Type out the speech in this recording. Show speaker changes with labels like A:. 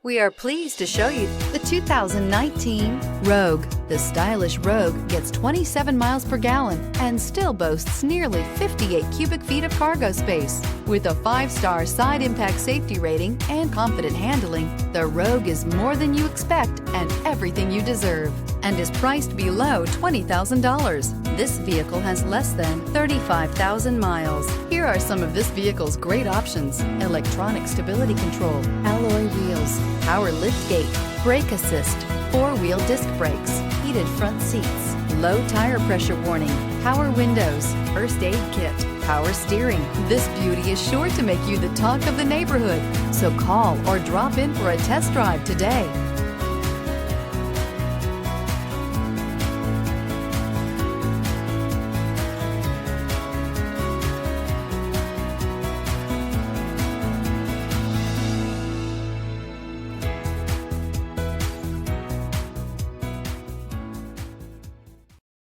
A: We are pleased to show you the 2019 Rogue. The stylish Rogue gets 27 miles per gallon and still boasts nearly 58 cubic feet of cargo space. With a 5-star side impact safety rating and confident handling, the Rogue is more than you expect and everything you deserve, and is priced below $20,000. This vehicle has less than 35,000 miles. Here are some of this vehicle's great options: electronic stability control, alloy wheels, power liftgate, brake assist, 4-wheel disc brakes, heated front seats, low tire pressure warning, power windows, first aid kit, power steering. This beauty is sure to make you the talk of the neighborhood. So call or drop in for a test drive today.